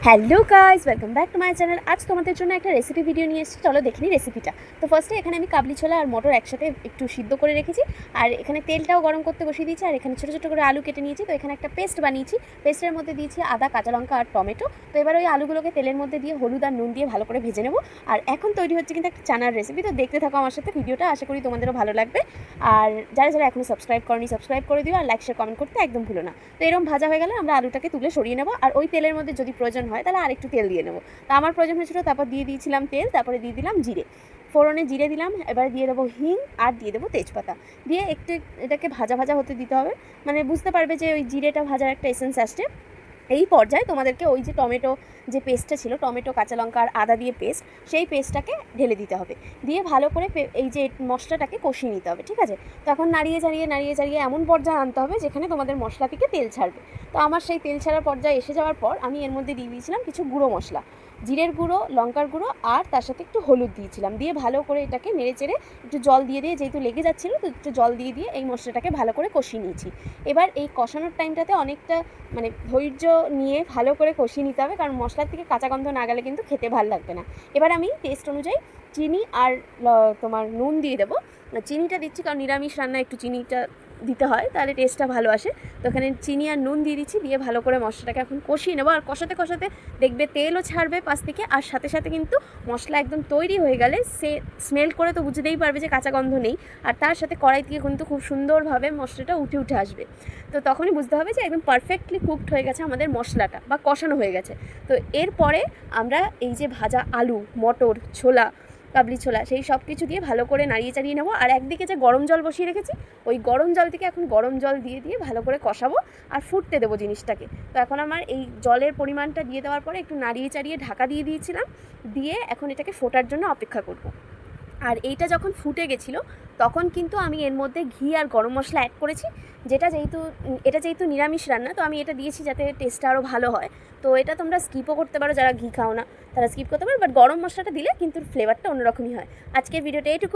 Hello guys, welcome back to my channel. আজ তোমাদের জন্য একটা রেসিপি ভিডিও নিয়ে এসেছি, চলো দেখে নিই রেসিপিটা। তো ফার্স্টে এখানে আমি কাবলি ছোলা আর মটর একসাথে একটু সিদ্ধ করে রেখেছি, আর এখানে তেলটাও গরম করতে বসিয়ে দিয়েছি, আর এখানে ছোটো ছোটো করে আলু কেটে নিয়েছি। তো এখানে একটা পেস্ট বানিয়েছি, পেস্টের মধ্যে দিয়েছি আদা, কাঁচা লঙ্কা আর টমেটো। তো এবার ওই আলুগুলোকে তেলের মধ্যে দিয়ে হলুদ আর নুন দিয়ে ভালো করে ভেজে নেবো। আর এখন তৈরি হচ্ছে কিন্তু একটা চানার রেসিপি। তো দেখতে থাকো আমার সাথে ভিডিওটা, আশা করি তোমাদেরও ভালো লাগবে। আর যারা যারা এখনও সাবস্ক্রাইব করনি সাবস্ক্রাইব করে দিও, আর লাইক শেয়ার কমেন্ট করতে একদম ভুলো না। তো এরকম ভাজা হয়ে গেলে আমরা আলুটাকে তুলে সরিয়ে নেবো, আর ওই তেলের মধ্যে যদি প্রয়োজন হয় তাহলে আরেকটু তেল দিয়ে নেবো। তো আমার প্রয়োজন হয়েছিল, তারপর দিয়ে দিয়েছিলাম তেল, তারপরে দিয়ে দিলাম জিরে, ফোড়নে জিরে দিলাম, এবার দিয়ে দেবো হিং আর দিয়ে দেবো তেজপাতা, দিয়ে একটু এটাকে ভাজা ভাজা হতে দিতে হবে। মানে বুঝতে পারবে যে ওই জিরেটা ভাজার একটা এসেন্স আসছে। এই পর্যায়ে তোমাদেরকে ওই যে টমেটো যে পেস্টটা ছিল, টমেটো, কাঁচা লঙ্কা আর আদা দিয়ে পেস্ট, সেই পেস্টটাকে ঢেলে দিতে হবে। দিয়ে ভালো করে এই যে মশলাটাকে কষিয়ে নিতে হবে, ঠিক আছে। তখন নাড়িয়ে চাড়িয়ে এমন পর্যায়ে আনতে হবে যেখানে তোমাদের মশলা থেকে তেল ছাড়বে। তো আমার সেই তেল ছাড়ার পর্যায়ে এসে যাওয়ার পর আমি এর মধ্যে দিয়ে দিয়েছিলাম কিছু গুঁড়ো মশলা, জিরের গুঁড়ো, লঙ্কার গুঁড়ো আর তার সাথে একটু হলুদ দিয়েছিলাম। দিয়ে ভালো করে এটাকে নেড়ে চেড়ে একটু জল দিয়ে যেহেতু লেগে যাচ্ছিলো, তো একটু জল দিয়ে এই মশলাটাকে ভালো করে কষিয়ে নিয়েছি। এবার এই কষানোর টাইমটাতে অনেকটা মানে ধৈর্য নিয়ে ভালো করে কষিয়ে নিতে হবে, কারণ মশলার থেকে কাঁচা গন্ধ না গেলে কিন্তু খেতে ভালো লাগবে না। এবার আমি টেস্ট অনুযায়ী চিনি আর তোমার নুন দিয়ে দেবো। চিনিটা দিচ্ছি কারণ নিরামিষ রান্না একটু চিনিটা দিতে হয়, তাহলে টেস্টটা ভালো আসে। তো এখানে চিনি আর নুন দিয়ে দিচ্ছি, দিয়ে ভালো করে মশলাটাকে এখন কষিয়ে নেবো। আর কষাতে কষাতে দেখবে তেলও ছাড়বে পাশ থেকে, আর সাথে সাথে কিন্তু মশলা একদম তৈরি হয়ে গেলে সে স্মেল করে তো বুঝতেই পারবে যে কাঁচা গন্ধ নেই, আর তার সাথে কড়াই থেকে কিন্তু খুব সুন্দরভাবে মশলাটা উঠে আসবে। তো তখনই বুঝতে হবে যে একদম পারফেক্টলি কুকড হয়ে গেছে আমাদের মশলাটা, বা কষানো হয়ে গেছে। তো এরপরে আমরা এই যে ভাজা আলু, মটর, ছোলা, কাবলি ছোলা, সেই সব কিছু দিয়ে ভালো করে নাড়িয়ে চাড়িয়ে নেবো। আর একদিকে যে গরম জল বসিয়ে রেখেছি, ওই গরম জল থেকে এখন গরম জল দিয়ে ভালো করে কষাবো আর ফুটতে দেবো জিনিসটাকে। তো এখন আমার এই জলের পরিমাণটা দিয়ে দেওয়ার পরে একটু নাড়িয়ে চাড়িয়ে ঢাকা দিয়ে দিয়েছিলাম, দিয়ে এখন এটাকে ফোটার জন্য অপেক্ষা করব। আর এইটা যখন ফুটে গেছিলো তখন কিন্তু আমি এর মধ্যে ঘি আর গরম মশলা অ্যাড করেছি, এটা যেহেতু নিরামিষ রান্না, তো আমি এটা দিয়েছি যাতে টেস্টটা আরও ভালো হয়। তো এটা তোমরা স্কিপও করতে পারো, যারা ঘি খাও না তারা স্কিপ করতে পারো, বাট গরম মশলাটা দিলে কিন্তু ফ্লেভারটা অন্যরকমই হয়। আজকের ভিডিওটা এইটুকু।